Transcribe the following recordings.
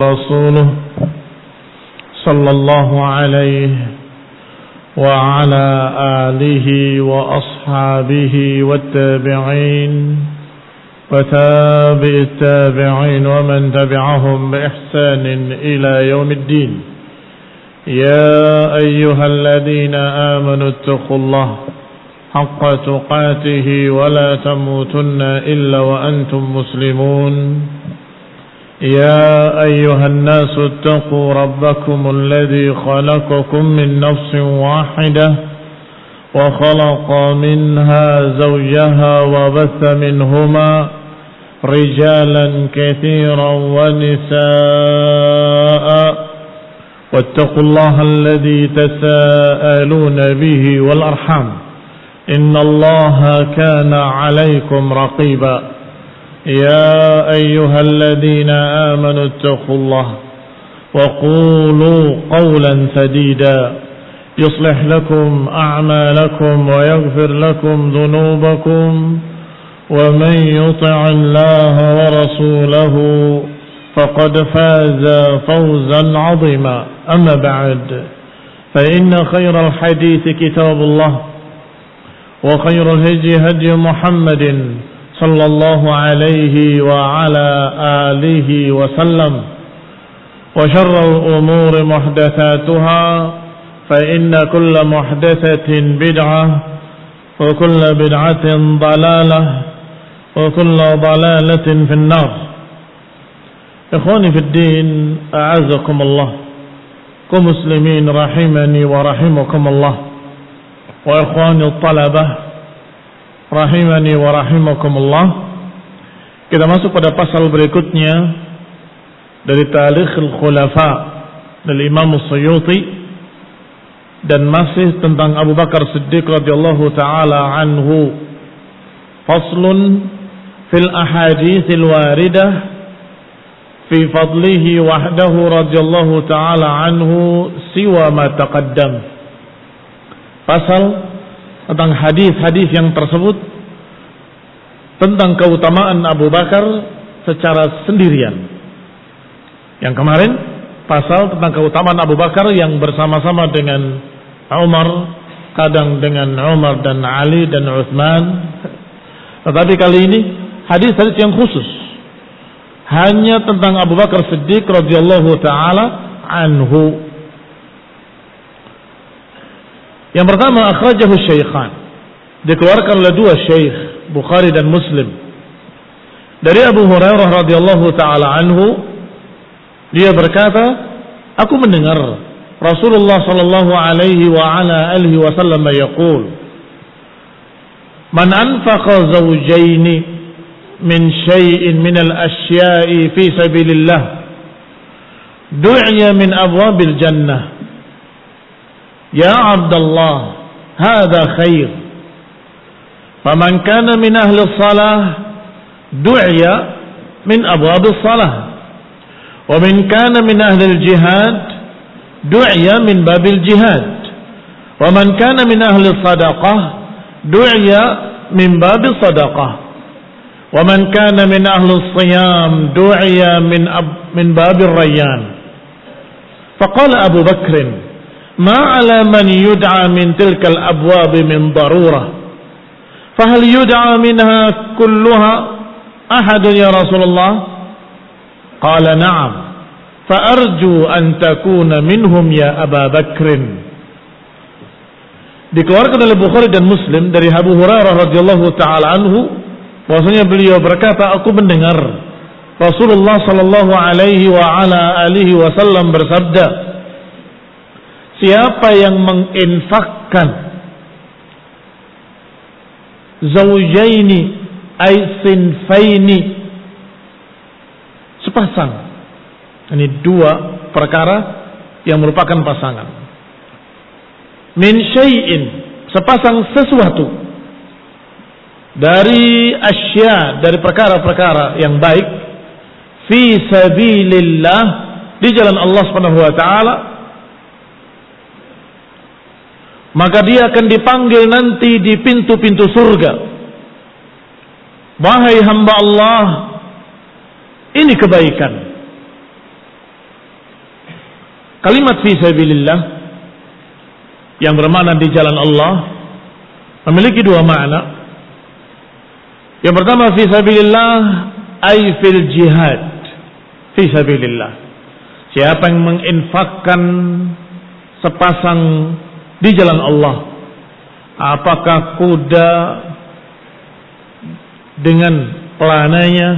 رسوله صلى الله عليه وعلى آله وأصحابه والتابعين وتابع التابعين ومن تبعهم بإحسان إلى يوم الدين. يا أيها الذين آمنوا اتقوا الله حق تقاته ولا تموتن إلا وأنتم مسلمون. يا أيها الناس اتقوا ربكم الذي خلقكم من نفس واحدة وخلق منها زوجها وبث منهما رجالا كثيرا ونساء واتقوا الله الذي تساءلون به والأرحام إن الله كان عليكم رقيبا. يا أيها الذين آمنوا اتقوا الله وقولوا قولا سديدا يصلح لكم أعمالكم ويغفر لكم ذنوبكم ومن يطع الله ورسوله فقد فاز فوزا عظيما. أما بعد فإن خير الحديث كتاب الله وخير الهدي هدي محمد صلى الله عليه وعلى آله وسلم وشر الأمور محدثاتها فإن كل محدثة بدعة وكل بدعة ضلالة وكل ضلالة في النار. إخواني في الدين أعزكم الله كمسلمين رحمني ورحمكم الله وإخواني الطلبة rahimani wa rahimakumullah. Kita masuk pada pasal berikutnya dari Tarikhul Khulafa dari Imam Suyuti dan masih tentang Abu Bakar Siddiq radhiyallahu taala anhu. Faslun fil ahaditsil waridah fi fadlihi wahdahu radhiyallahu taala anhu siwa ma taqaddam. Pasal tentang hadis-hadis yang tersebut tentang keutamaan Abu Bakar secara sendirian. Yang kemarin pasal tentang keutamaan Abu Bakar yang bersama-sama dengan Umar, kadang dengan Umar dan Ali dan Utsman. Tetapi kali ini hadis-hadis yang khusus hanya tentang Abu Bakar Siddiq radhiyallahu taala anhu. Yang pertama, akhrajahu syaikhan, dikeluarkan oleh dua syekh, Bukhari dan Muslim. Dari Abu Hurairah radhiyallahu taala anhu, dia berkata, aku mendengar Rasulullah sallallahu alaihi wa ala alihi wasallam yaqul, man anfaqa zawjaini min syai'in min al-asya'i fi sabilillah du'iya min abwabil jannah. Ya Abdullah, hadha khair. Faman kana min ahli salah du'iya min abwab salah. Wa man kana min ahli jihad du'iya min babil jihad. Wa man kana min ahli sadaqah du'iya min babil sadaqah. Wa man kana min ahli siyam du'iya min babil rayyan. Faqala Abu Bakr, ما على من يدعى من تلك الأبواب من ضرورة فهل يدعى منها كلها أحد يا رسول الله؟ قال نعم فأرجو أن تكون منهم يا أبا بكر. Dikeluarkan oleh Bukhari dan Muslim dari Abu Hurairah radhiyallahu taala anhu, bahwasanya beliau berkata, aku mendengar Rasulullah sallallahu alaihi wa ala alihi wasallam bersabda, siapa yang menginfakkan zawjaini ay sinfaini, sepasang, ini dua perkara yang merupakan pasangan, min syai'in, sepasang sesuatu, dari asya, dari perkara-perkara yang baik, fi sabilillah, di jalan Allah Subhanahu wa taala, maka dia akan dipanggil nanti di pintu-pintu surga. Wahai hamba Allah, ini kebaikan. kalimat fi sabilillah yang bermakna di jalan Allah memiliki dua makna. Yang pertama fi sabilillah ay fil jihad. Fi sabilillah, siapa yang menginfakkan sepasang di jalan Allah, apakah kuda dengan pelananya,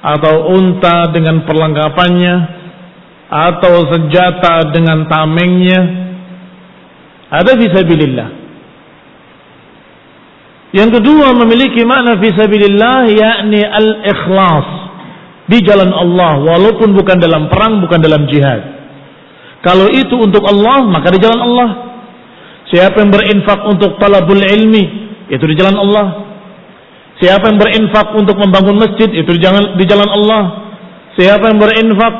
atau unta dengan perlengkapannya, atau senjata dengan tamengnya, ada fi sabilillah. Yang kedua memiliki makna fi sabilillah, yakni al-ikhlas, di jalan Allah, walaupun bukan dalam perang, bukan dalam jihad. Kalau itu untuk Allah, maka di jalan Allah. Siapa yang berinfak untuk talabul ilmi, itu di jalan Allah. Siapa yang berinfak untuk membangun masjid, itu di jalan Allah. Siapa yang berinfak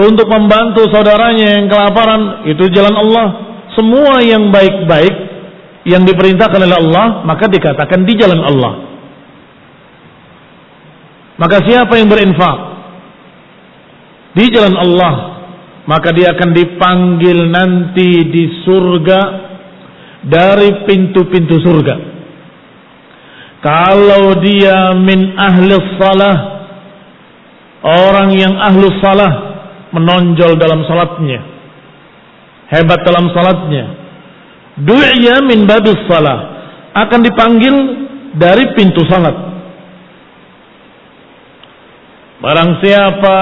untuk membantu saudaranya yang kelaparan, itu di jalan Allah. Semua yang baik-baik yang diperintahkan oleh Allah, maka dikatakan di jalan Allah. Maka siapa yang berinfak di jalan Allah, maka dia akan dipanggil nanti di surga dari pintu-pintu surga. Kalau dia min ahli salah, orang yang ahli salah, menonjol dalam salatnya, hebat dalam salatnya, du'iya min babis salah, akan dipanggil dari pintu salat. Barang siapa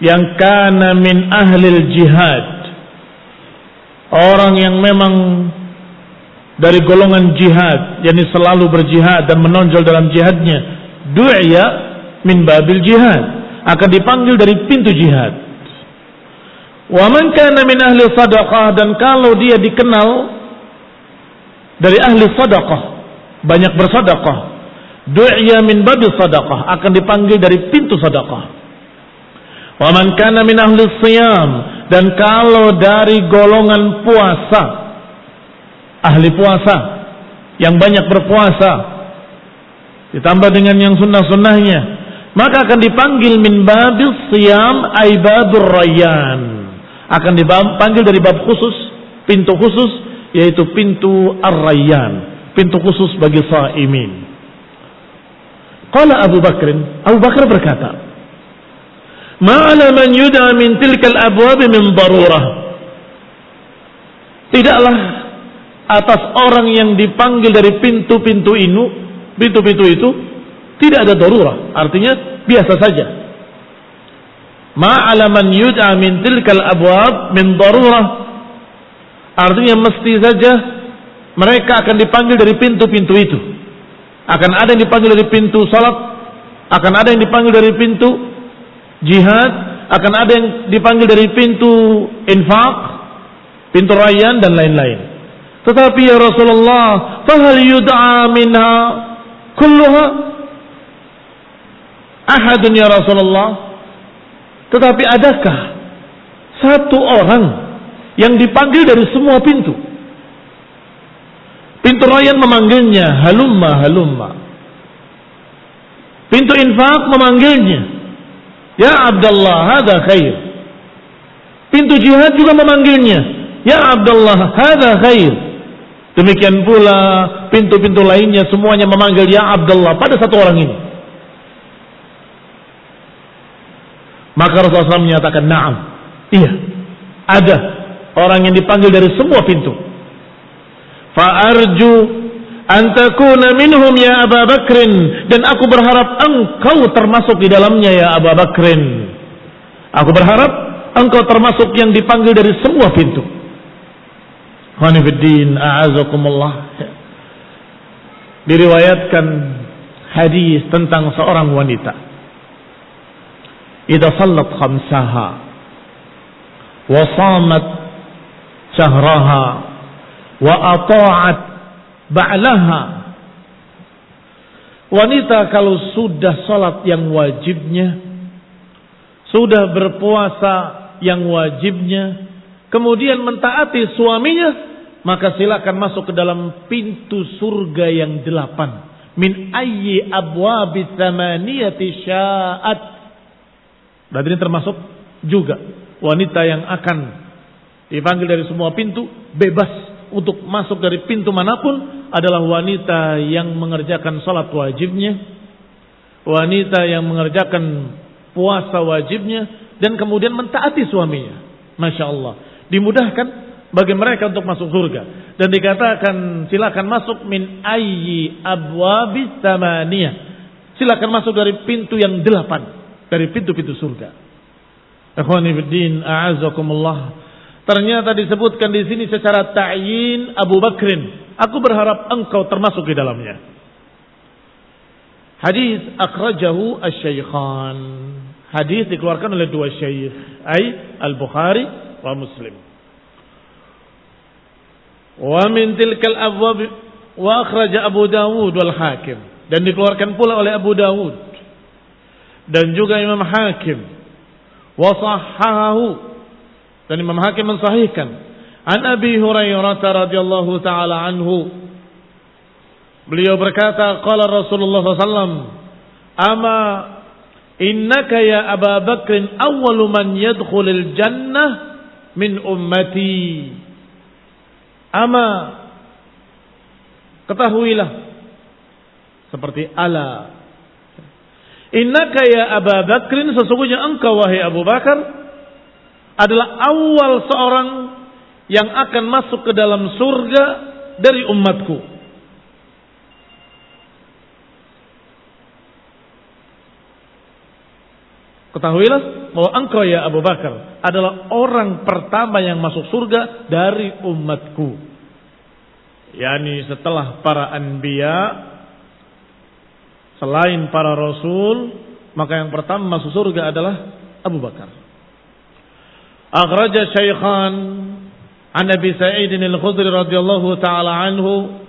yang kana min ahlil jihad, orang yang memang dari golongan jihad, yakni selalu berjihad dan menonjol dalam jihadnya, du'iya min babil jihad, akan dipanggil dari pintu jihad. Wa man kana min ahli sadaqah, dan kalau dia dikenal dari ahli sadaqah, banyak bersedekah, du'iya min babil sadaqah, akan dipanggil dari pintu sedekah. Wa man kana min ahli siyam, dan kalau dari golongan puasa, ahli puasa yang banyak berpuasa ditambah dengan yang sunnah-sunnahnya, maka akan dipanggil min babil siyam ay babur rayyan, akan dipanggil dari bab khusus, pintu khusus, yaitu pintu ar-rayyan, pintu khusus bagi shaimin. Qala Abu Bakar berkata, ma'ala man yud'a min tilkal abwab min darurah. Tidaklah atas orang yang dipanggil dari pintu-pintu itu tidak ada darurah, artinya biasa saja. Ma'ala man yud'a min tilkal abwab min darurah, artinya mesti saja mereka akan dipanggil dari pintu-pintu itu. Akan ada yang dipanggil dari pintu salat, akan ada yang dipanggil dari pintu jihad, akan ada yang dipanggil dari pintu infak, pintu rayyan dan lain-lain. Tetapi ya Rasulullah, fahal yud'a minha kulluha ahadun ya Rasulullah? Tetapi adakah satu orang yang dipanggil dari semua pintu? Pintu rayyan memanggilnya halumma halumma. Pintu infak memanggilnya ya Abdullah hadza khair. Pintu jihad juga memanggilnya ya Abdullah hadza khair. Demikian pula pintu-pintu lainnya semuanya memanggil ya Abdullah pada satu orang ini. Maka Rasulullah SAW menyatakan na'am, iya, ada orang yang dipanggil dari semua pintu. Fa'arju an takuna minhum ya Abu Bakrin, dan aku berharap engkau termasuk di dalamnya ya Abu Bakrin. Aku berharap engkau termasuk yang dipanggil dari semua pintu. Khonifuddin a'azakumullah. Diriwayatkan hadis tentang seorang wanita, idza sallat khamsaha wa shamat syahraha wa ata'at ba'laha. Wanita kalau sudah salat yang wajibnya, sudah berpuasa yang wajibnya, kemudian mentaati suaminya, maka silakan masuk ke dalam pintu surga yang 8. Min ayyi abwabi tsamaniyati sya'at. Berarti ini termasuk juga wanita yang akan dipanggil dari semua pintu, bebas untuk masuk dari pintu manapun, adalah wanita yang mengerjakan salat wajibnya, wanita yang mengerjakan puasa wajibnya, dan kemudian mentaati suaminya. Masya Allah, dimudahkan bagi mereka untuk masuk surga. Dan dikatakan silakan masuk min ayyi abwabis tamaniyah, silakan masuk dari pintu yang 8 dari pintu-pintu surga. Ikhwani fiddin, a'azakumullah. Ternyata disebutkan di sini secara ta'yin Abu Bakrin. Aku berharap engkau termasuk di dalamnya. Hadis akhrajahu asy-syaikhan. Hadis dikeluarkan oleh dua syekh, ai Al-Bukhari wa Muslim. Wa min tilkal abwab wa akhraja Abu Dawud wal Hakim, dan dikeluarkan pula oleh Abu Dawud dan juga Imam Hakim. Wa sahhahu, dan Imam Hakim mensahihkan. An Abi Hurairah radhiyallahu taala anhu, beliau berkata, qala Rasulullah SAW, ama innaka ya Aba Bakrin awwalu man yadkhulul jannah min ummati. Ama, ketahuilah, seperti ala, innaka ya Aba Bakrin, sesungguhnya engkau wahai Abu Bakar adalah awal seorang yang akan masuk ke dalam surga dari umatku. Ketahuilah bahwa engkau ya Abu Bakar adalah orang pertama yang masuk surga dari umatku. Yani setelah para anbiya, selain para rasul, maka yang pertama masuk surga adalah Abu Bakar. Akhraja Syaikhan an Abi Sa'id al-Khudri radhiyallahu ta'ala anhu,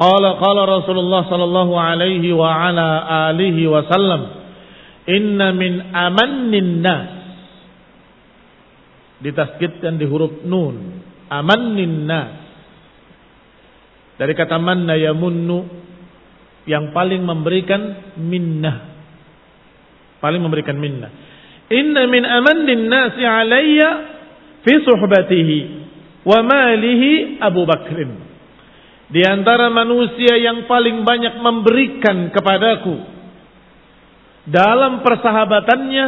qala Rasulullah sallallahu alaihi wa ala alihi wa sallam, inna min amannin nas, ditaskidkan di huruf nun, amannin nas, dari kata manna yamunnu, yang paling memberikan minnah, paling memberikan minnah. Inna min amannin nasi alayya fi suhbatihi wa malihi Abu Bakrin. Di antara manusia yang paling banyak memberikan kepadaku dalam persahabatannya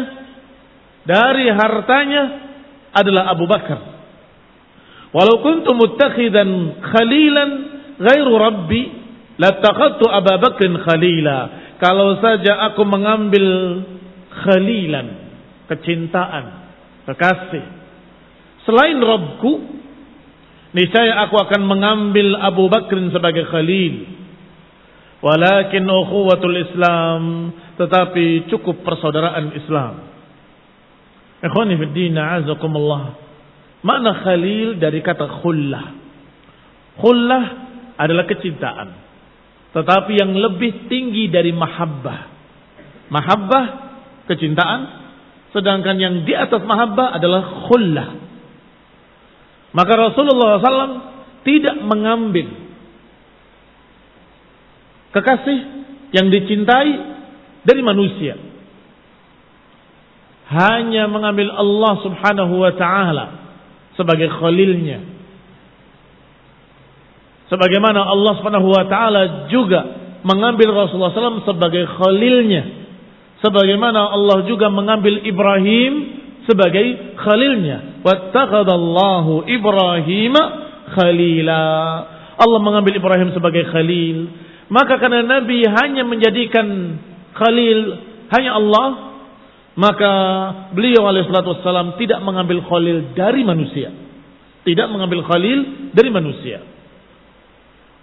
dari hartanya adalah Abu Bakar. Walau kuntu muttakhidan khalilan ghairu rabbi lattaqadtu Abu Bakrin khalila. Kalau saja aku mengambil khalilan, kecintaan, kekasih, selain Rabbku, niscaya aku akan mengambil Abu Bakrin sebagai khalil. Walakin ukhuwatul Islam, tetapi cukup persaudaraan Islam. Ikhwani fid din, a'azakumullah. Makna khalil dari kata khullah. Khullah adalah kecintaan, tetapi yang lebih tinggi dari mahabbah. Mahabbah, kecintaan, sedangkan yang di atas mahabbah adalah khullah. Maka Rasulullah SAW tidak mengambil kekasih yang dicintai dari manusia, hanya mengambil Allah Subhanahu wa ta'ala sebagai khalilnya. Sebagaimana Allah Subhanahu wa ta'ala juga mengambil Rasulullah SAW sebagai khalilnya, sebagaimana Allah juga mengambil Ibrahim sebagai khalilnya. Wattakhadallahu Ibrahim khalila. Allah mengambil Ibrahim sebagai khalil. Maka karena Nabi hanya menjadikan khalil hanya Allah, maka beliau alaihissalatu wassalam tidak mengambil khalil dari manusia. Tidak mengambil khalil dari manusia.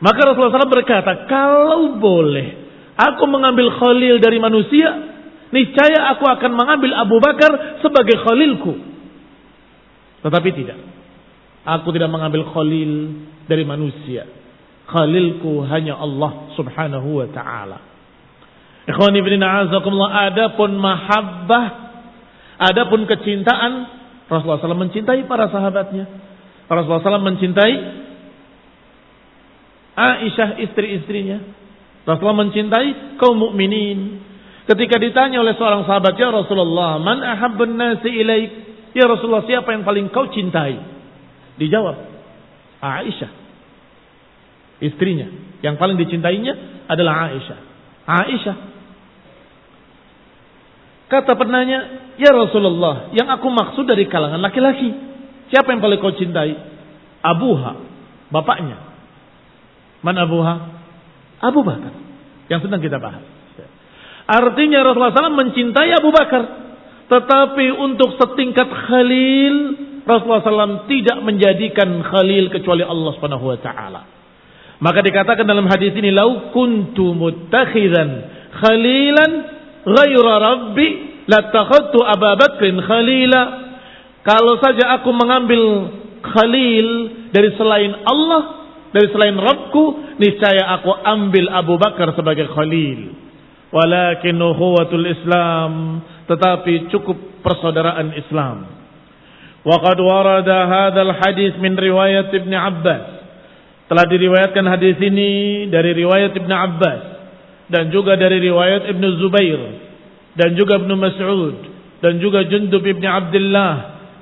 Maka Rasulullah SAW berkata, kalau boleh aku mengambil khalil dari manusia, niscaya aku akan mengambil Abu Bakar sebagai khalilku. Tetapi tidak. Aku tidak mengambil khalil dari manusia. Khalilku hanya Allah Subhanahu wa ta'ala. Ikhwani fillah, a'azakumullah. Adapun mahabbah, adapun kecintaan, Rasulullah SAW mencintai para sahabatnya. Rasulullah SAW mencintai Aisyah, istri-istrinya. Rasulullah mencintai kaum mukminin. Ketika ditanya oleh seorang sahabat, ya Rasulullah, man ahabbun nasi ilaik, "Ya Rasulullah, siapa yang paling kau cintai?" Dijawab, Aisyah. Istrinya. Yang paling dicintainya adalah Aisyah. Aisyah. Kata penanya, "Ya Rasulullah, yang aku maksud dari kalangan laki-laki, siapa yang paling kau cintai?" Abuha, bapaknya. Man Abuha? Abu Bakar. Yang sedang kita bahas. Artinya Rasulullah SAW mencintai Abu Bakar. Tetapi untuk setingkat khalil, Rasulullah SAW tidak menjadikan khalil kecuali Allah Subhanahu wa taala. Maka dikatakan dalam hadis ini, "Lau kuntu muttakhidan khalilan ghaira rabbi latakhadtu Abu Bakrin khalila." Kalau saja aku mengambil khalil dari selain Allah, dari selain Rabbku, niscaya aku ambil Abu Bakar sebagai khalil. Walakin ukhuwatul Islam, tetapi cukup persaudaraan Islam. Wa qad warada hadzal hadis min riwayat Ibnu Abbas. Telah diriwayatkan hadis ini dari riwayat Ibnu Abbas dan juga dari riwayat Ibnu Zubair dan juga Ibnu Mas'ud dan juga Jundub ibn Abdullah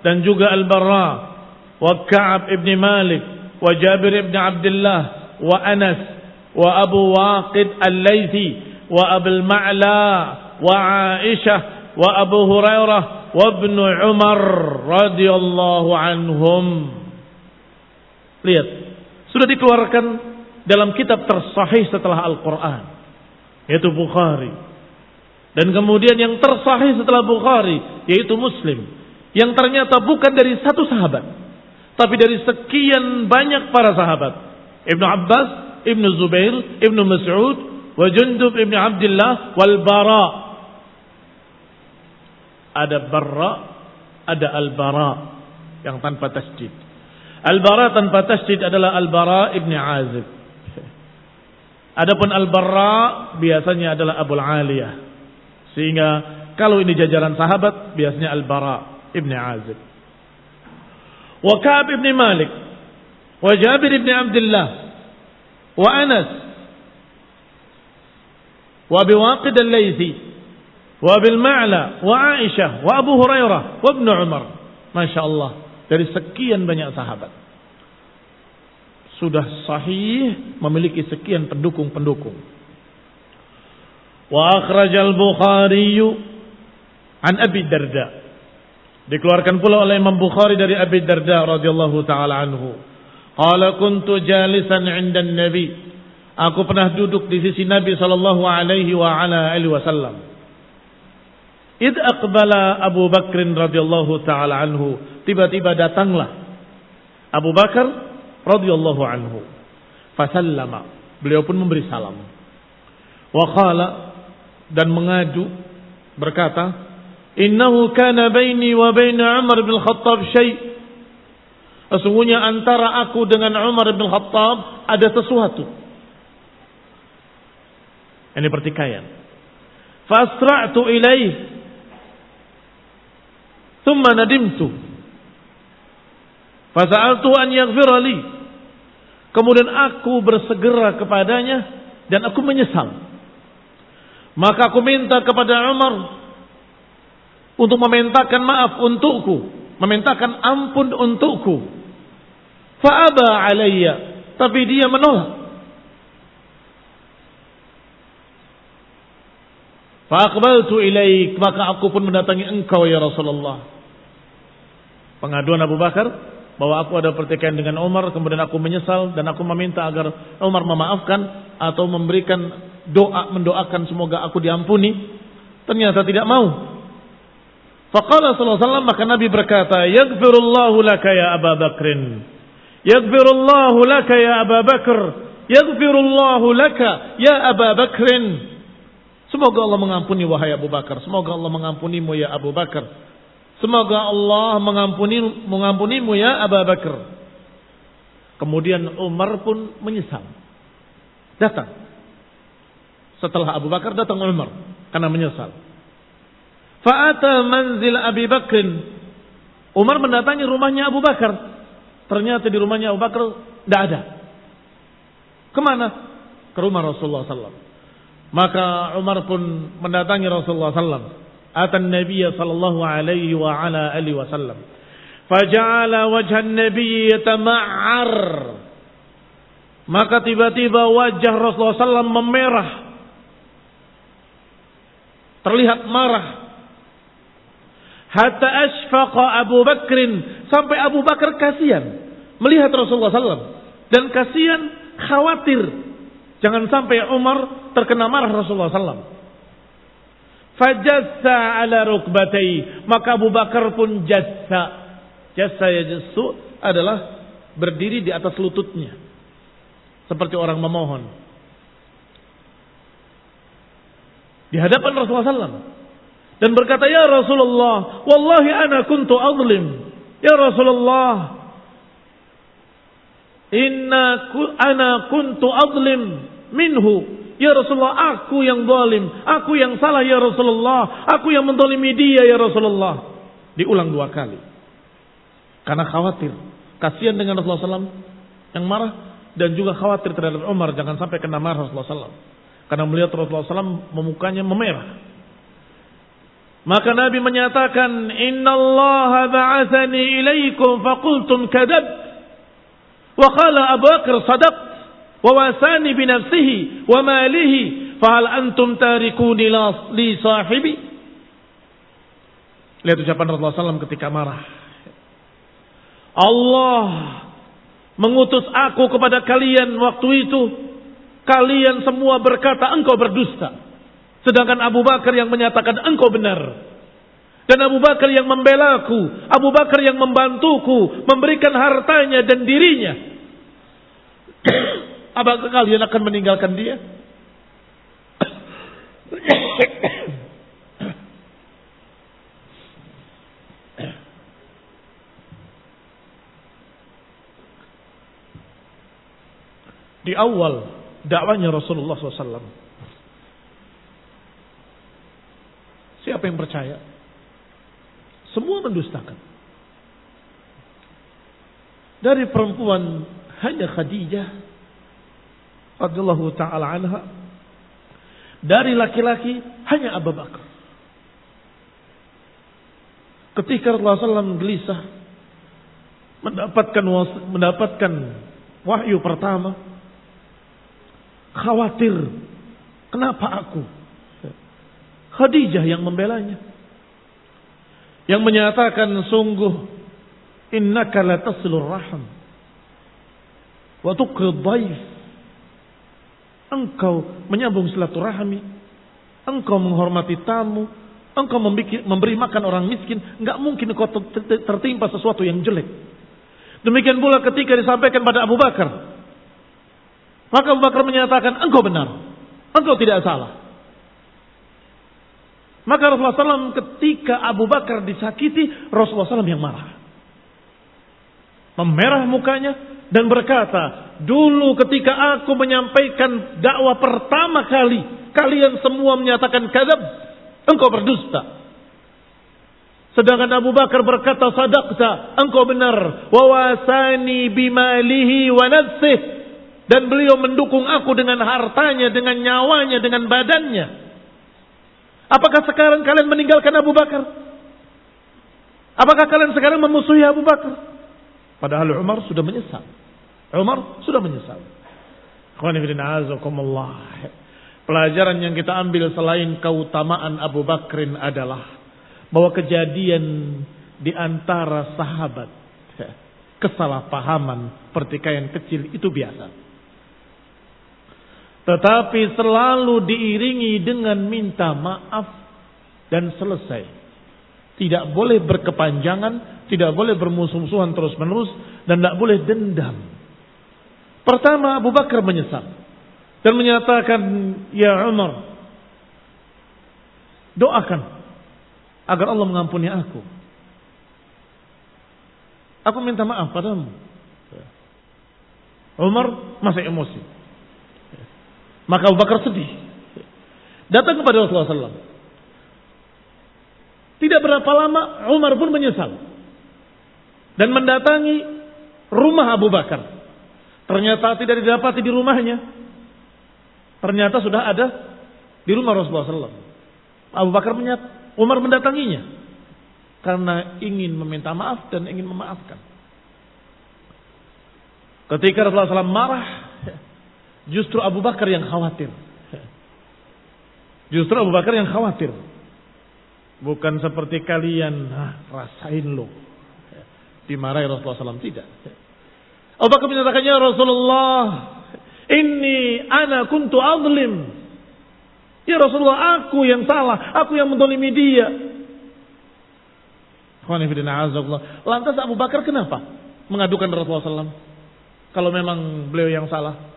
dan juga Al-Barra wa Ka'ab ibn Malik wa Jabir ibn Abdullah wa Anas wa Abu Waqid Al-Laythi wa Abul Ma'la wa Aisyah wa Abu Hurairah wa Ibn Umar radhiyallahu anhum. Lihat, sudah dikeluarkan dalam kitab tersahih setelah Al-Quran, yaitu Bukhari. Dan kemudian yang tersahih setelah Bukhari, yaitu Muslim, yang ternyata bukan dari satu sahabat, tapi dari sekian banyak para sahabat. Ibnu Abbas, Ibnu Zubair, Ibnu Mas'ud, wa Jundub ibn Abdullah, wal Bara. Ada Barra, ada Al-Bara yang tanpa tasydid. Al-Bara tanpa tasydid adalah Al-Bara ibn Azib. Adapun Al-Barra biasanya adalah Abul Aliyah. Sehingga kalau ini jajaran sahabat, biasanya Al-Bara ibn Azib. Wa Ka'ab ibn Malik, wa Jabir ibn Abdullah, wa Anas, wa Abi Waqid Al-Laythi, wa Abil Ma'la, wa Aisyah, wa Abu Hurairah, wa Ibn Umar. Masya Allah, dari sekian banyak sahabat. Sudah sahih, memiliki sekian pendukung-pendukung. Wa akhrajal Bukhari an Abi Darda. Dikeluarkan pula oleh Imam Bukhari dari Abi Darda radhiyallahu taala anhu. Qala kuntu jalisan 'inda an-nabi. Aku pernah duduk di sisi Nabi sallallahu alaihi wa ala alihi wasallam. Id aqbala Abu Bakr radhiyallahu taala anhu. Tiba-tiba datanglah Abu Bakar radhiyallahu anhu. Fasallama. Beliau pun memberi salam. Wa qala, dan mengadu berkata, "Innahu kana baini wa baina Umar bin Khattab syai'." Sesungguhnya antara aku dengan Umar bin Khattab ada sesuatu. Ini pertikaian. Fasra'tu ilaih, thumma nadimtu, fasa'altu an yaghfira li. Kemudian aku bersegera kepadanya dan aku menyesal. Maka aku minta kepada Umar untuk memintakan maaf untukku, memintakan ampun untukku. Fa'aba alayya, tapi dia menolak. Fa'aqbaltu ilaik, maka aku pun mendatangi engkau ya Rasulullah. Pengaduan Abu Bakar bahwa aku ada pertikaian dengan Umar, kemudian aku menyesal dan aku meminta agar Umar memaafkan atau memberikan doa, mendoakan semoga aku diampuni. Ternyata tidak mau. Faqala sallallahu alaihi wasallam, maka Nabi berkata, "Yaghfirullahu laka ya Abu Bakrin. Yaghfirullahu laka ya Abu Bakr. Yaghfirullahu laka ya Abu Bakrin." Semoga Allah mengampuni wahai Abu Bakar. Semoga Allah mengampunimu ya Abu Bakar. Semoga Allah mengampunimu ya Abu Bakar. Kemudian Umar pun menyesal. Datang. Setelah Abu Bakar datang Umar karena menyesal. Fa'ata manzil Abi Bakrin. Umar mendatangi rumahnya Abu Bakar. Ternyata di rumahnya Abu Bakar tidak ada. Kemana? Ke rumah Rasulullah SAW. Maka Umar pun mendatangi Rasulullah SAW. atan Nabiy sallallahu alaihi wa ala alihi wasallam. Faja'ala wajhan Nabiy yatama'ar. Maka tiba-tiba wajah Rasulullah SAW memerah. Terlihat marah. Hatta asfaqa Abu Bakrin. Sampai Abu Bakar kasihan melihat Rasulullah SAW. Dan kasihan, khawatir. Jangan sampai Umar terkena marah Rasulullah SAW. Fajassa ala rukbatai. Maka Abu Bakar pun jassa. Jassa yajassu adalah berdiri di atas lututnya. Seperti orang memohon. Di hadapan Rasulullah SAW. Dan berkata, ya Rasulullah, wallahi ana kuntu azlim. Ya Rasulullah, ana kuntu azlim minhu. Ya Rasulullah, aku yang zalim. Aku yang salah ya Rasulullah. Aku yang menzalimi dia ya Rasulullah. Diulang 2 kali. Karena khawatir. Kasihan dengan Rasulullah SAW yang marah. Dan juga khawatir terhadap Umar. Jangan sampai kena marah Rasulullah SAW. Karena melihat Rasulullah SAW mukanya memerah. Maka Nabi menyatakan, Inna Allah ba'athani ilaikum faqultum kadab. Wa qala Abu Bakar sadaq. Wa wasani binafsihi wa malihi. Fahal antum tarikuni li sahibi. Lihat ucapan Rasulullah SAW ketika marah. Allah mengutus aku kepada kalian waktu itu. Kalian semua berkata engkau berdusta. Sedangkan Abu Bakar yang menyatakan engkau benar. Dan Abu Bakar yang membelaku. Abu Bakar yang membantuku. Memberikan hartanya dan dirinya. Apakah kalian akan meninggalkan dia? Di awal dakwanya Rasulullah SAW, siapa yang percaya? Semua mendustakan. Dari perempuan hanya Khadijah radhiyallahu ta'ala anha. Dari laki-laki hanya Abu Bakar. Ketika Rasulullah SAW gelisah mendapatkan wahyu pertama, khawatir, kenapa aku? Khadijah yang membelanya, yang menyatakan sungguh innaka la tasilur rahim wa tuqrid dhaif. Engkau menyambung silaturahmi, engkau menghormati tamu, engkau memberi makan orang miskin. Enggak mungkin engkau tertimpa sesuatu yang jelek. Demikian pula ketika disampaikan pada Abu Bakar, maka Abu Bakar menyatakan engkau benar, engkau tidak salah. Maka Rasulullah SAW ketika Abu Bakar disakiti, Rasulullah SAW yang marah. Memerah mukanya dan berkata, dulu ketika aku menyampaikan dakwah pertama kali, kalian semua menyatakan kadzab, engkau berdusta. Sedangkan Abu Bakar berkata, sadaqta, engkau benar. Wa wasani bimalihi wa nafsihi. Dan beliau mendukung aku dengan hartanya, dengan nyawanya, dengan badannya. Apakah sekarang kalian meninggalkan Abu Bakar? Apakah kalian sekarang memusuhi Abu Bakar? Padahal Umar sudah menyesal. Umar sudah menyesal. Pelajaran yang kita ambil selain keutamaan Abu Bakrin adalah bahwa kejadian di antara sahabat, kesalahpahaman, pertikaian kecil itu biasa. Tetapi selalu diiringi dengan minta maaf dan selesai. Tidak boleh berkepanjangan, tidak boleh bermusuh-musuhan terus-menerus, dan tidak boleh dendam. Pertama, Abu Bakar menyesal dan menyatakan, ya Umar, doakan agar Allah mengampuni aku. Aku minta maaf padamu. Umar masih emosi. Maka Abu Bakar sedih. Datang kepada Rasulullah SAW. Tidak berapa lama Umar pun menyesal. Dan mendatangi rumah Abu Bakar. Ternyata tidak didapati di rumahnya. Ternyata sudah ada di rumah Rasulullah SAW. Umar mendatanginya karena ingin meminta maaf dan ingin memaafkan. Ketika Rasulullah SAW marah, justru Abu Bakar yang khawatir. Justru Abu Bakar yang khawatir. Bukan seperti kalian, rasain lo. Dimarahi Rasulullah SAW, tidak. Abu Bakar menyatakan, ya Rasulullah, ana kuntu adlim. Ya Rasulullah, aku yang salah, aku yang mendolimi dia. Lantas Abu Bakar kenapa mengadukan Rasulullah SAW? Kalau memang beliau yang salah.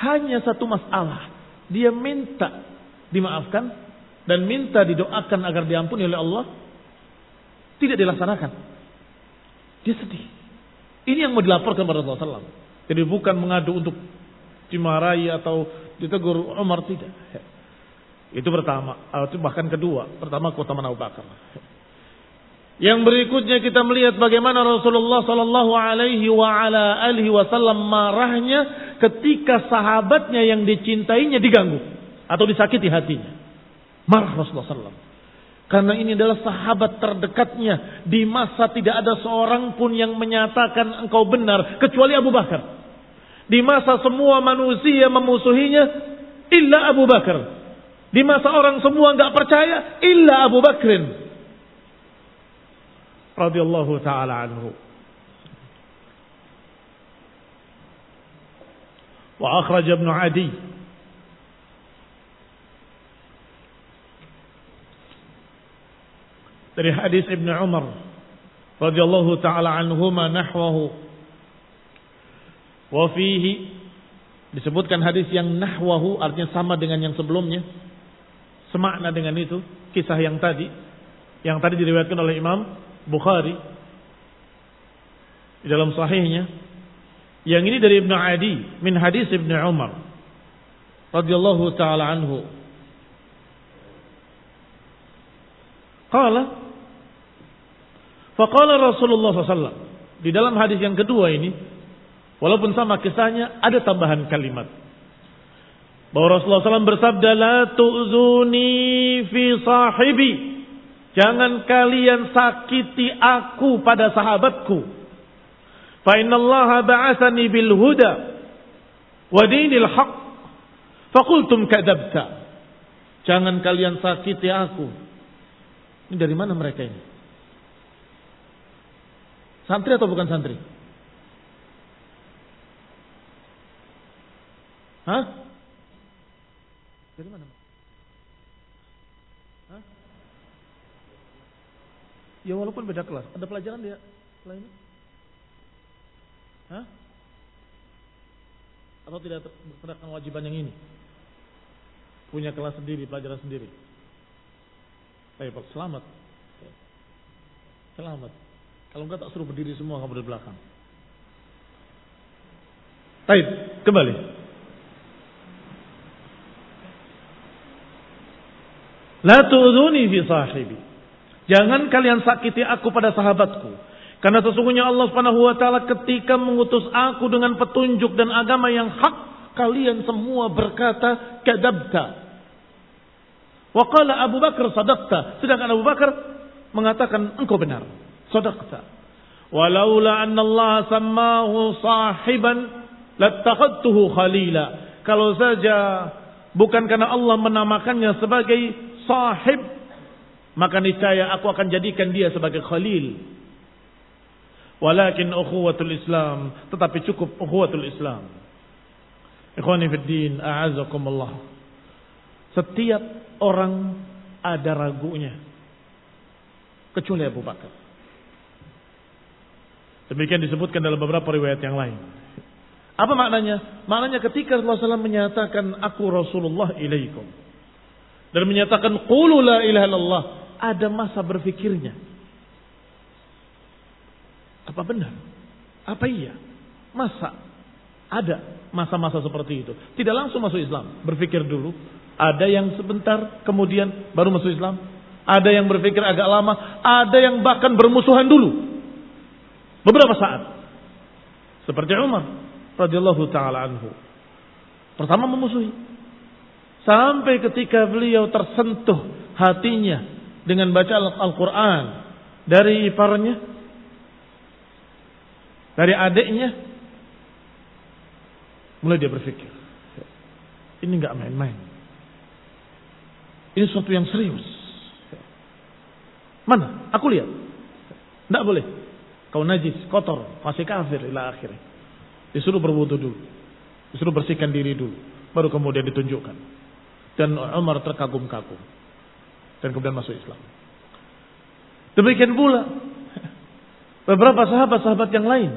Hanya satu masalah. Dia minta dimaafkan dan minta didoakan agar diampuni oleh Allah. Tidak dilaksanakan. Dia sedih. Ini yang mau dilaporkan kepada Rasulullah SAW. Jadi bukan mengadu untuk dimarahi atau ditegur Umar, tidak. Itu pertama. Itu bahkan kedua. Pertama keutamaan Abu Bakar. Yang berikutnya kita melihat bagaimana Rasulullah Sallallahu Alaihi Wasallam marahnya ketika sahabatnya yang dicintainya diganggu atau disakiti hatinya. Marah Rasulullah SAW. Karena ini adalah sahabat terdekatnya di masa tidak ada seorang pun yang menyatakan engkau benar kecuali Abu Bakar. Di masa semua manusia memusuhinya illa Abu Bakar. Di masa orang semua enggak percaya illa Abu Bakrin radhiyallahu taala anhu. Wa akhraj Ibn Adi dari hadis Ibn Umar radhiyallahu taala anhuma nahwahu. Wa fihi disebutkan hadis yang nahwahu artinya sama dengan yang sebelumnya. Semakna dengan itu kisah yang tadi diriwayatkan oleh Imam Bukhari di dalam sahihnya. Yang ini dari Ibn Adi min hadis Ibn Umar radhiyallahu taala anhu. Faqala Rasulullah SAW. Di dalam hadis yang kedua ini, walaupun sama kisahnya, ada tambahan kalimat. Bahwa Rasulullah SAW bersabda, la tu'zuni fi sahibi. Jangan kalian sakiti aku pada sahabatku. Fa innallaha ba'atsani bil huda wa dinil haqq. Faqultum kadzabta. Jangan kalian sakiti aku. Ini dari mana mereka ini? Santri atau bukan santri? Hah? Dari mana? Hah? Ya walaupun beda kelas, ada pelajaran dia lainnya? Hah? Atau tidak terkena kewajiban yang ini? Punya kelas sendiri, pelajaran sendiri. Baik, selamat. Selamat. Kalau enggak tak suruh berdiri semua kamu di belakang. Baik, kembali. La tu'dzuni fi sahibi. Jangan kalian sakiti aku pada sahabatku. Karena sesungguhnya Allah Subhanahu wa taala ketika mengutus aku dengan petunjuk dan agama yang hak, kalian semua berkata kadzabta. Wa qala Abu Bakar sadaqta. Sedangkan Abu Bakar mengatakan engkau benar. Sadaqta. Walaula anna Allah sammahu sahiban lattakhadtuhu khalila. Kalau saja bukan karena Allah menamakannya sebagai sahib, maka niscaya aku akan jadikan dia sebagai khalil. Walakin ukhuwatul Islam, tetapi cukup ukhuwatul Islam. Ikhwani fid din, a'azzakumullah. Setiap orang ada ragunya kecuali Abu Bakar. Demikian disebutkan dalam beberapa riwayat yang lain. Apa maknanya? Maknanya ketika Rasulullah SAW menyatakan aku Rasulullah ilaikum dan menyatakan qulu la ilaha illallah, ada masa berfikirnya. Apa benar? Apa iya? Masa ada masa-masa seperti itu? Tidak langsung masuk Islam, berpikir dulu. Ada yang sebentar kemudian baru masuk Islam. Ada yang berpikir agak lama, ada yang bahkan bermusuhan dulu beberapa saat. Seperti Umar radhiyallahu taala anhu. Pertama memusuhi, Sampai ketika beliau tersentuh hatinya dengan baca Al-Quran dari iparnya, dari adiknya, mulai dia berpikir, ini gak main-main. Ini sesuatu yang serius. Mana? Aku lihat. Tidak boleh. Kau najis, kotor, masih kafir, ila akhirnya. Disuruh berwudu dulu. Disuruh bersihkan diri dulu. Baru kemudian ditunjukkan. Dan Umar terkagum-kagum. Dan kemudian masuk Islam. Demikian pula beberapa sahabat-sahabat yang lain.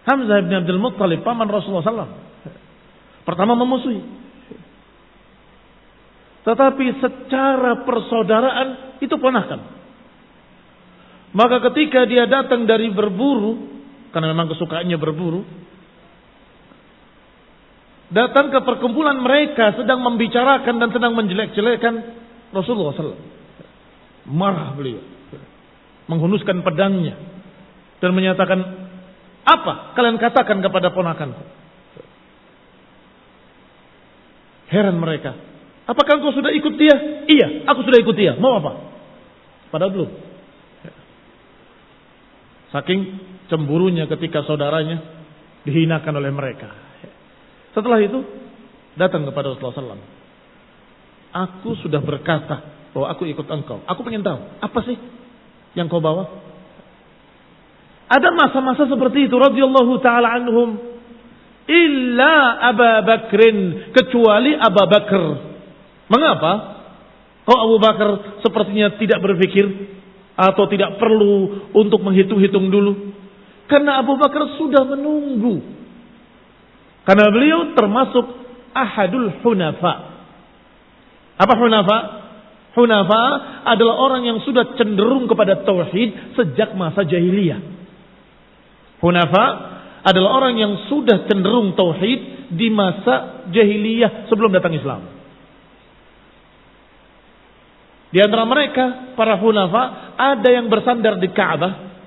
Hamzah bin Abdul Muttalib, paman Rasulullah SAW. Pertama memusuhi. Tetapi secara persaudaraan itu ponakan. Maka ketika dia datang dari berburu, karena memang kesukaannya berburu, datang ke perkumpulan mereka sedang membicarakan dan sedang menjelek-jelekan Rasulullah SAW. Marah beliau, menghunuskan pedangnya dan menyatakan, apa kalian katakan kepada ponakanku? Heran mereka. Apakah engkau sudah ikut dia? Iya, aku sudah ikut dia. Mau apa? Padahal belum. Saking cemburunya ketika saudaranya dihinakan oleh mereka. Setelah itu datang kepada Rasulullah SAW. Aku sudah berkata bahwa aku ikut engkau. Aku ingin tahu apa sih yang kau bawa? Ada masa-masa seperti itu radhiyallahu taala anhum. Illa Abu Bakrin, kecuali Abu Bakar. Mengapa? Kok Abu Bakar sepertinya tidak berpikir atau tidak perlu untuk menghitung-hitung dulu? Karena Abu Bakar sudah menunggu. Karena beliau termasuk ahadul hunafa. Apa hunafa? Hunafa adalah orang yang sudah cenderung kepada tauhid sejak masa jahiliyah. Hunafa adalah orang yang sudah cenderung tauhid di masa jahiliyah sebelum datang Islam. Di antara mereka, para hunafa, ada yang bersandar di Ka'bah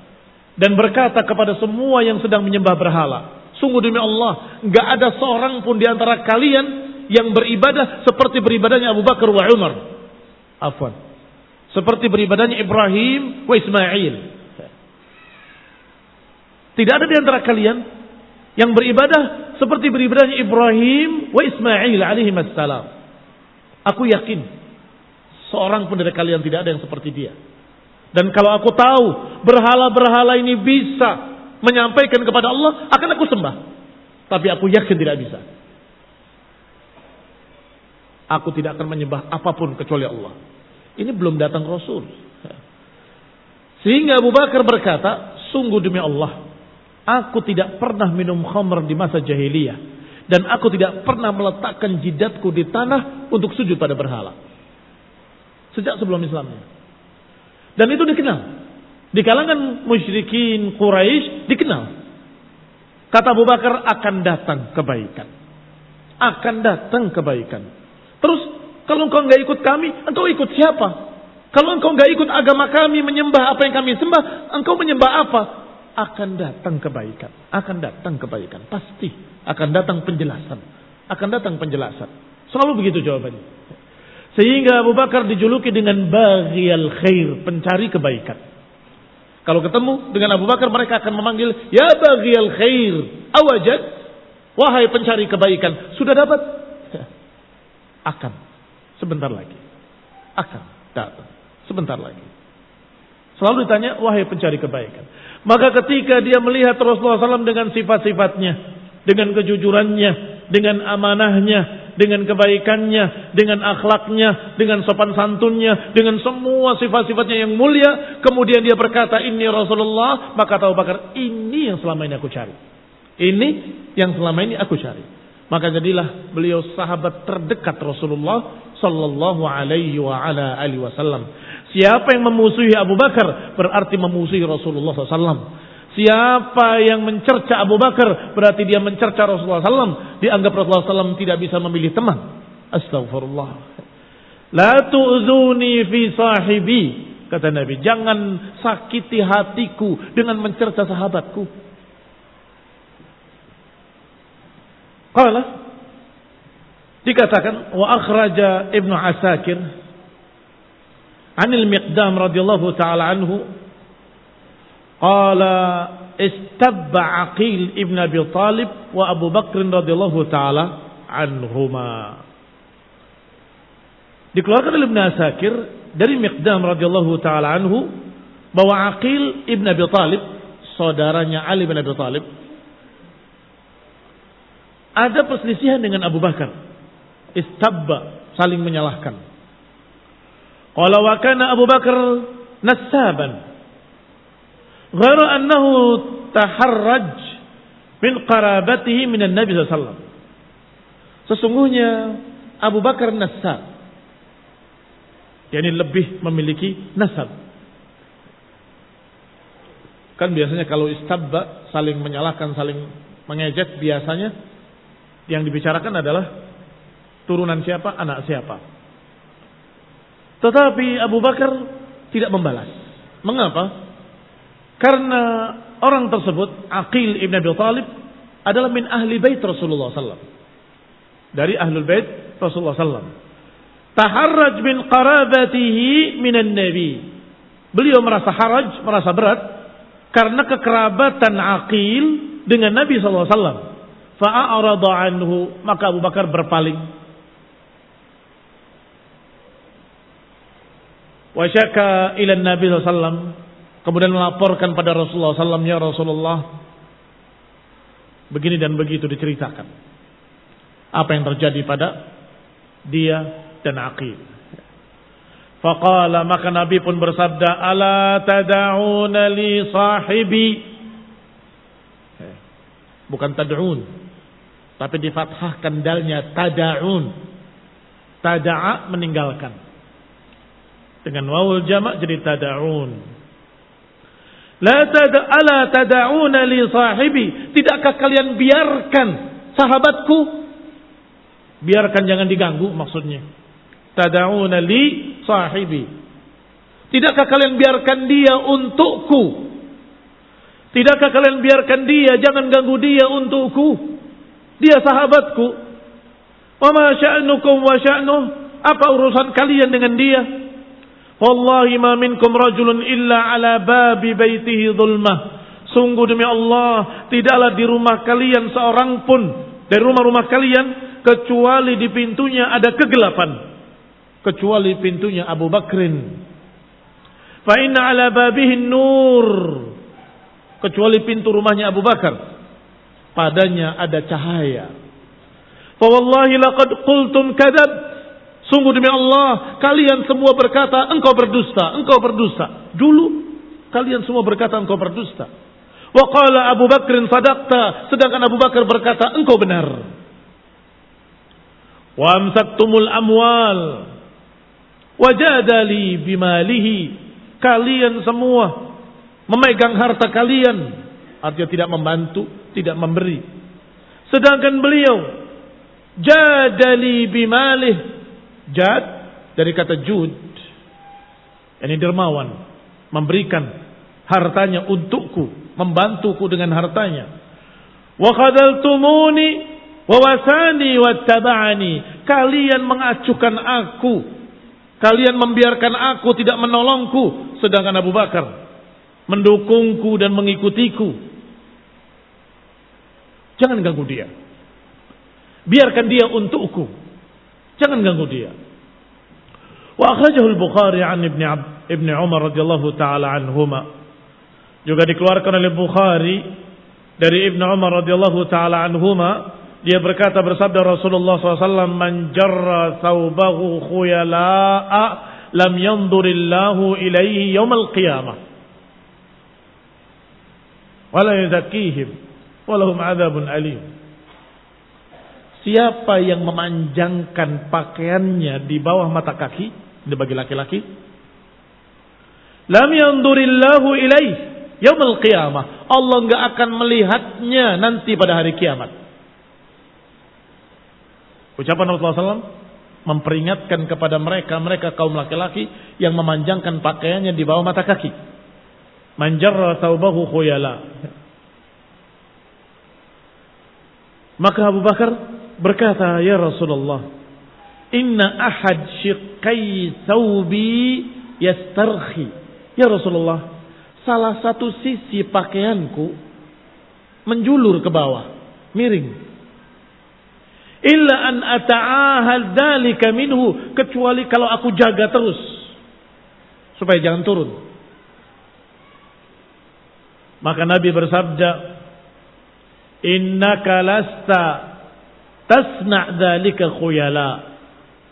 dan berkata kepada semua yang sedang menyembah berhala, sungguh demi Allah, enggak ada seorang pun di antara kalian yang beribadah seperti beribadahnya Abu Bakar wa Umar. Afwan. Seperti beribadahnya Ibrahim wa Ismail. Tidak ada di antara kalian yang beribadah seperti beribadahnya Ibrahim wa Ismail alaihi wassalam. Aku yakin seorang pun dari kalian tidak ada yang seperti dia. Dan kalau aku tahu berhala-berhala ini bisa menyampaikan kepada Allah, akan aku sembah. Tapi aku yakin tidak bisa. Aku tidak akan menyembah apapun kecuali Allah. Ini belum datang Rasul. Sehingga Abu Bakar berkata, sungguh demi Allah, aku tidak pernah minum khamr di masa jahiliyah. Dan aku tidak pernah meletakkan jidatku di tanah untuk sujud pada berhala. Sejak sebelum Islamnya. Dan itu dikenal. Di kalangan musyrikin Quraisy dikenal. Kata Abu Bakar, akan datang kebaikan. Akan datang kebaikan. Terus, kalau engkau enggak ikut kami, engkau ikut siapa? Kalau engkau enggak ikut agama kami, menyembah apa yang kami sembah, engkau menyembah apa? Akan datang kebaikan. Akan datang kebaikan. Pasti akan datang penjelasan. Akan datang penjelasan. Selalu begitu jawabannya. Sehingga Abu Bakar dijuluki dengan baghiyal khair, pencari kebaikan. Kalau ketemu dengan Abu Bakar, mereka akan memanggil, ya baghiyal khair, awajad, wahai pencari kebaikan, sudah dapat? Akan, sebentar lagi. Akan datang, sebentar lagi. Selalu ditanya, wahai pencari kebaikan. Maka ketika dia melihat Rasulullah SAW dengan sifat-sifatnya, dengan kejujurannya, dengan amanahnya, dengan kebaikannya, dengan akhlaknya, dengan sopan santunnya, dengan semua sifat-sifatnya yang mulia, kemudian dia berkata, ini Rasulullah, maka Abu Bakar, ini yang selama ini aku cari. Ini yang selama ini aku cari. Maka jadilah beliau sahabat terdekat Rasulullah sallallahu alaihi wa ala alihi wasallam. Siapa yang memusuhi Abu Bakar berarti memusuhi Rasulullah SAW. Siapa yang mencerca Abu Bakar berarti dia mencerca Rasulullah SAW. Dianggap Rasulullah SAW tidak bisa memilih teman. Astagfirullah. La tu'zuni fi sahibi, kata Nabi. Jangan sakiti hatiku dengan mencerca sahabatku. Qala, Dikatakan wa akhraja Ibnu Asakir anil Miqdam radhiyallahu taala anhu qala istabba Aqil ibn Abi Talib wa Abu Bakr radhiyallahu taala anhuma. Dikeluarkan oleh Ibnu Asakir dari Miqdam radhiyallahu taala anhu bahwa Aqil ibn Abi Talib, saudaranya Ali bin Abi Talib, ada perselisihan dengan Abu Bakar. Istabba, saling menyalahkan. Qala wa kana Abu Bakar nassaban ghairu annahu taharraj min qarabatihi minan Nabi sallallahu alaihi wasallam. Sesungguhnya Abu Bakar nassab, yakni lebih memiliki nasab. Kan biasanya kalau istabba, saling menyalahkan, saling mengejek, biasanya yang dibicarakan adalah turunan siapa, anak siapa. Tetapi Abu Bakar tidak membalas. Mengapa? Karena orang tersebut, Aqil ibn Abi Talib, adalah min ahli bait Rasulullah SAW. Dari ahlul bait Rasulullah SAW. Taharraj min qarabatihi minan Nabi. Beliau merasa haraj, merasa berat karena kekerabatan Aqil dengan Nabi SAW. Fa'arada anhu, maka Abu Bakar berpaling. Wa syaka ila Nabi SAW, kemudian melaporkan pada Rasulullah SAW, ya Rasulullah, begini dan begitu diceritakan apa yang terjadi pada dia dan Aqil. Faqala, maka Nabi pun bersabda, ala tad'una li sahibi, bukan tad'un, tapi difathahkan dalnya, tada'un. Tada'a meninggalkan, dengan wawul jamak jadi tada'un. Ala tada'una li sahibi, tidakkah kalian biarkan sahabatku, biarkan jangan diganggu maksudnya. Tada'una li sahibi, tidakkah kalian biarkan dia untukku, tidakkah kalian biarkan dia, jangan ganggu dia untukku, dia sahabatku. Wa ma sya'nukum wa sya'nuh, apa urusan kalian dengan dia? Wallahi ma minkum rajulun illa ala babi baitihi dhulmah. Sungguh demi Allah, tidaklah di rumah kalian seorang pun dari rumah-rumah kalian kecuali di pintunya ada kegelapan, kecuali pintunya Abu Bakrin. Fa inna ala babihi nur, kecuali pintu rumahnya Abu Bakar, padanya ada cahaya. Fa wallahi laqad qultum kadzab, sungguh demi Allah, kalian semua berkata engkau berdusta, engkau berdusta. Dulu kalian semua berkata engkau berdusta. Wa qala Abu Bakrin sadaqta, sedangkan Abu Bakar berkata engkau benar. Wa amsaktumul amwal wajadali bimalihi, kalian semua memegang harta kalian, artinya tidak membantu, tidak memberi. Sedangkan beliau jadali bimalih, jad dari kata jud, ini dermawan, memberikan hartanya untukku, membantuku dengan hartanya. Wa khadaltumuni wa wasani wattaba'ani, kalian mengacuhkan aku, kalian membiarkan aku, tidak menolongku, sedangkan Abu Bakar mendukungku dan mengikutiku. Jangan ganggu dia, biarkan dia untukku, jangan ganggu dia. Wa akhrajahu al-Bukhari an Ibn Umar radhiyallahu taala anhuma, juga dikeluarkan oleh Bukhari dari Ibn Umar radhiyallahu taala anhuma, dia berkata, bersabda Rasulullah SAW, man jarra thawbahu khuyala'a lam yandurillahu ilaihi yawmal qiyamah wala yuzakkihim walahum adzabun alim. Siapa yang memanjangkan pakaiannya di bawah mata kaki, ini bagi laki-laki, lam yandurillahu ilaihi yawmal qiyamah, Allah enggak akan melihatnya nanti pada hari kiamat. Ucapan Rasulullah SAW memperingatkan kepada mereka kaum laki-laki yang memanjangkan pakaiannya di bawah mata kaki. Man jarra thawbahu khuyala. Maka Abu Bakar berkata, ya Rasulullah, inna ahad syiqqai thawbi yastarkhi. Ya Rasulullah, salah satu sisi pakaianku menjulur ke bawah, miring. Illa an ata'ahad dzalika minhu, kecuali kalau aku jaga terus supaya jangan turun. Maka Nabi bersabda, innaka lasta tasna' dzalika khuyala.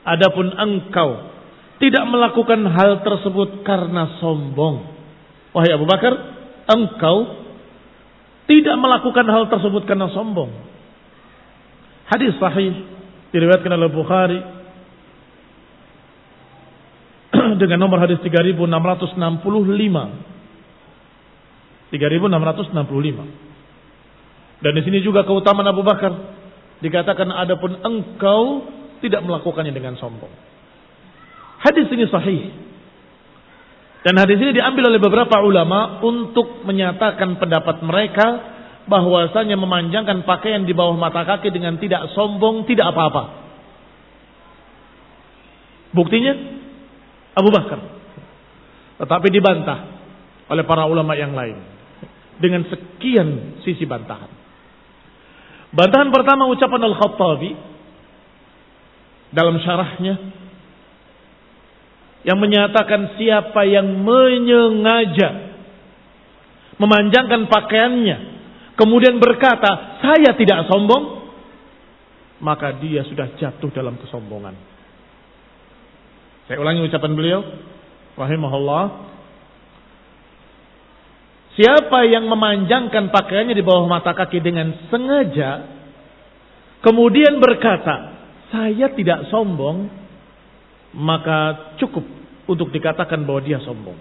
Adapun engkau tidak melakukan hal tersebut karena sombong. Wahai Abu Bakar, engkau tidak melakukan hal tersebut karena sombong. Hadis sahih diriwayatkan oleh Bukhari dengan nomor hadis 3665. 3665. Dan di sini juga keutamaan Abu Bakar. Dikatakan adapun engkau tidak melakukannya dengan sombong. Hadis ini sahih. Dan hadis ini diambil oleh beberapa ulama untuk menyatakan pendapat mereka bahwasanya memanjangkan pakaian di bawah mata kaki dengan tidak sombong tidak apa-apa. Buktinya Abu Bakar. Tetapi dibantah oleh para ulama yang lain dengan sekian sisi bantahan. Bantahan pertama ucapan Al-Khattabi dalam syarahnya yang menyatakan siapa yang menyengaja memanjangkan pakaiannya kemudian berkata saya tidak sombong, maka dia sudah jatuh dalam kesombongan. Saya ulangi ucapan beliau rahimahullah, siapa yang memanjangkan pakaiannya di bawah mata kaki dengan sengaja kemudian berkata saya tidak sombong, maka cukup untuk dikatakan bahwa dia sombong.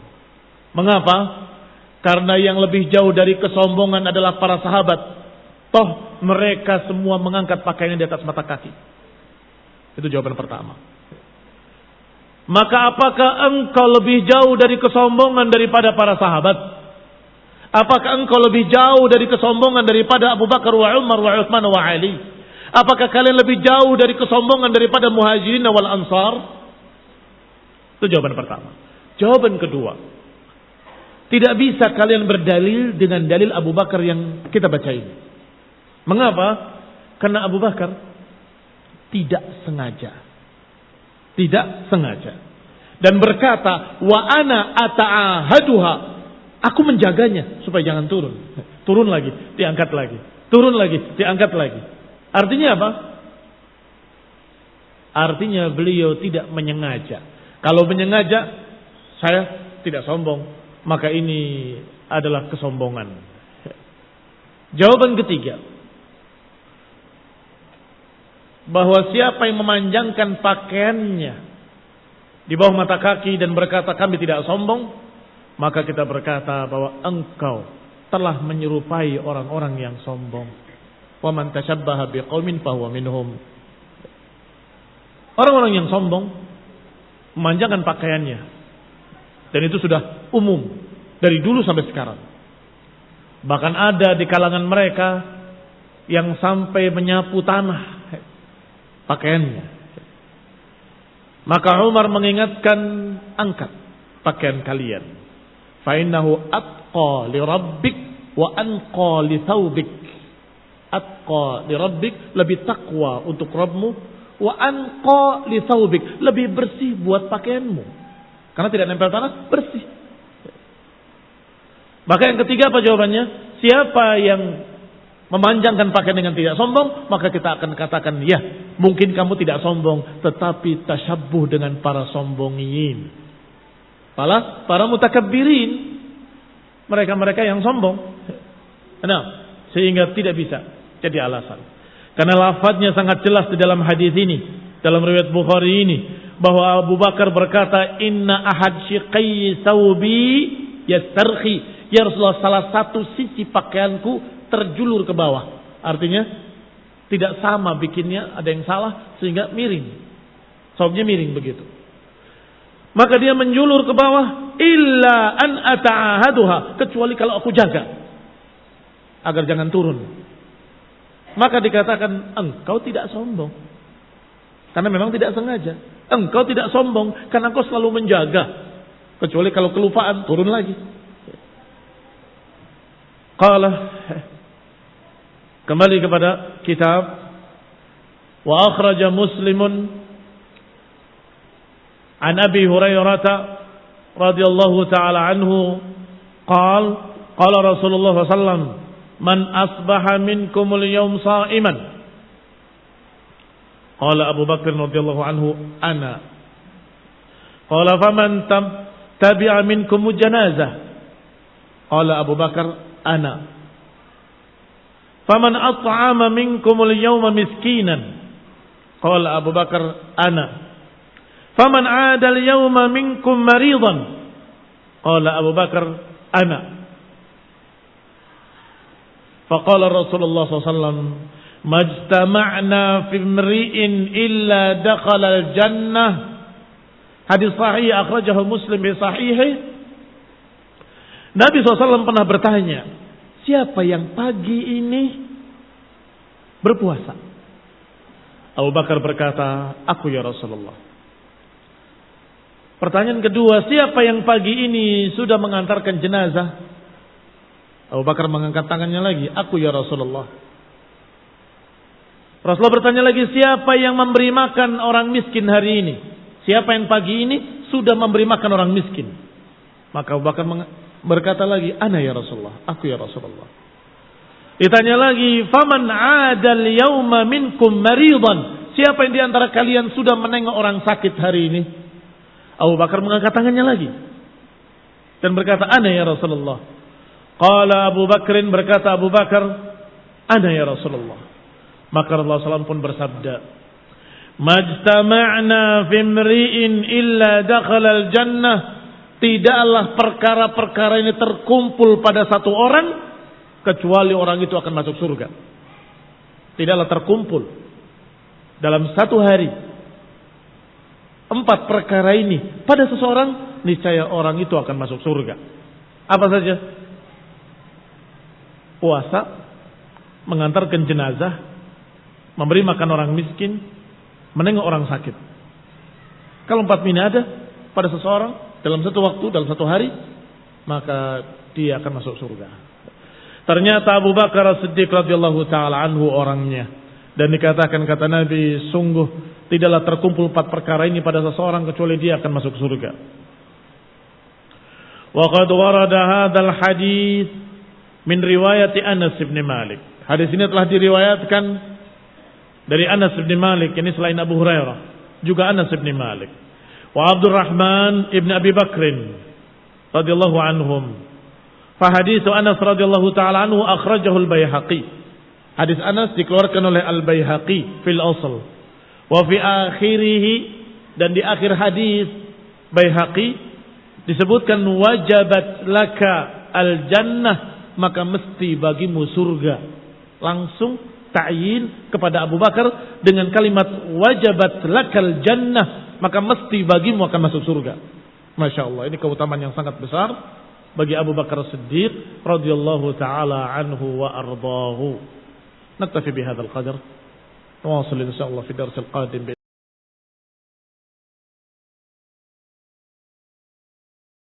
Mengapa? Karena yang lebih jauh dari kesombongan adalah para sahabat. Toh mereka semua mengangkat pakaiannya di atas mata kaki. Itu jawaban pertama. Maka apakah engkau lebih jauh dari kesombongan daripada para sahabat? Apakah engkau lebih jauh dari kesombongan daripada Abu Bakar wa Umar wa Uthman wa Ali? Apakah kalian lebih jauh dari kesombongan daripada Muhajirin wal Ansar? Itu jawaban pertama. Jawaban kedua, tidak bisa kalian berdalil dengan dalil Abu Bakar yang kita baca ini. Mengapa? Karena Abu Bakar tidak sengaja. Tidak sengaja. Dan berkata, wa ana ata'ahaduha. Aku menjaganya supaya jangan turun. Turun lagi, diangkat lagi. Turun lagi, diangkat lagi. Artinya apa? Artinya beliau tidak menyengaja. Kalau menyengaja, saya tidak sombong, maka ini adalah kesombongan. Jawaban ketiga, bahwa siapa yang memanjangkan pakaiannya di bawah mata kaki dan berkata kami tidak sombong, maka kita berkata bahwa engkau telah menyerupai orang-orang yang sombong. Wa man tashabbaha biqaumin fahuwa minhum. Orang-orang yang sombong memanjangkan pakaiannya, dan itu sudah umum dari dulu sampai sekarang. Bahkan ada di kalangan mereka yang sampai menyapu tanah pakaiannya. Maka Umar mengingatkan, angkat pakaian kalian. Fa innahu atqa li rabbik wa anqa li thawbik. Atqa li rabbik, lebih takwa untuk Rabbmu, wa anqa li thawbik, lebih bersih buat pakaianmu. Karena tidak nempel tanah, bersih. Maka yang ketiga apa jawabannya? Siapa yang memanjangkan pakaian dengan tidak sombong, maka kita akan katakan, ya, mungkin kamu tidak sombong, tetapi tasyabbuh dengan para sombongin. Para mutakabbirin, mereka-mereka yang sombong. Nah, sehingga tidak bisa jadi alasan. Karena lafadznya sangat jelas di dalam hadis ini, dalam riwayat Bukhari ini, bahwa Abu Bakar berkata, inna ahad syiqqai thawbi yastarkhi. Ya Rasulullah, salah satu sisi pakaianku terjulur ke bawah. Artinya tidak sama bikinnya, ada yang salah sehingga miring. Saubnya miring begitu. Maka dia menjulur ke bawah, illa an ata'ahaduha, kecuali kalau aku jaga agar jangan turun. Maka dikatakan engkau tidak sombong. Karena memang tidak sengaja. Engkau tidak sombong karena engkau selalu menjaga. Kecuali kalau kelupaan turun lagi. Qala, kembali kepada kitab, wa akhraja Muslimun an Abi Hurairah radhiyallahu taala anhu qala Rasulullah sallallahu alaihi wasallam man asbaha minkumul yawm sha'iman qala Abu Bakar radhiyallahu anhu ana qala faman tabi'a minkum janazah qala Abu Bakar ana faman at'ama minkumul yawma miskinan qala Abu Bakar ana faman 'ada al-yawma minkum maridan qala Abu Bakar ana faqala Rasulullah sallallahu alaihi wasallam majtama'na fi imri'in illa dakhala al-jannah. Hadis sahih akhrajahu Muslim bi sahihih. Nabi SAW pernah bertanya, siapa yang pagi ini berpuasa? Abu Bakar berkata, aku ya Rasulullah. Pertanyaan kedua, siapa yang pagi ini sudah mengantarkan jenazah? Abu Bakar mengangkat tangannya lagi, aku ya Rasulullah. Rasulullah bertanya lagi, siapa yang memberi makan orang miskin hari ini? Siapa yang pagi ini sudah memberi makan orang miskin? Maka Abu Bakar berkata lagi, ana ya Rasulullah, aku ya Rasulullah. Ditanya lagi, faman 'adal yauma minkum maridan? Siapa yang di antara kalian sudah menengok orang sakit hari ini? Abu Bakar mengangkat tangannya lagi dan berkata, ana ya Rasulullah. Qala Abu Bakrin, berkata Abu Bakar, ana ya Rasulullah. Maka Rasulullah SAW pun bersabda, majtama'na fi imri'in illa dakhala al-jannah. Tidaklah perkara-perkara ini terkumpul pada satu orang kecuali orang itu akan masuk surga. Tidaklah terkumpul dalam satu hari 4 perkara ini pada seseorang, niscaya orang itu akan masuk surga. Apa saja? Puasa, mengantarkan jenazah, memberi makan orang miskin, menengok orang sakit. Kalau 4 ini ada pada seseorang dalam satu waktu, dalam satu hari, maka dia akan masuk surga. Ternyata Abu Bakar As-Siddiq radhiyallahu taala anhu orangnya. Dan dikatakan kata Nabi, sungguh tidaklah terkumpul 4 perkara ini pada seseorang kecuali dia akan masuk surga. Wa qad warada hadzal hadits min riwayat Anas bin Malik. Hadis ini telah diriwayatkan dari Anas bin Malik, ini selain Abu Hurairah, juga Anas bin Malik. Wa Abdurrahman ibn Abi Bakrin radhiyallahu anhum. Fa hadits Anas radhiyallahu taala anhu akhrajahu al-Baihaqi. Hadis Anas dikeluarkan oleh Al-Baihaqi fil Asl. Wa fi akhirih, dan di akhir hadis Baihaqi disebutkan wajabat laka al-jannah, maka mesti bagimu surga. Langsung ta'yin kepada Abu Bakar dengan kalimat wajabat lakal jannah, maka mesti bagimu akan masuk surga. Masya Allah, ini keutamaan yang sangat besar bagi Abu Bakar Siddiq radhiyallahu taala anhu wa ardahu. Naktafi bihadzal qadar. Wa sallallahu insyaallah fi darsil qadim.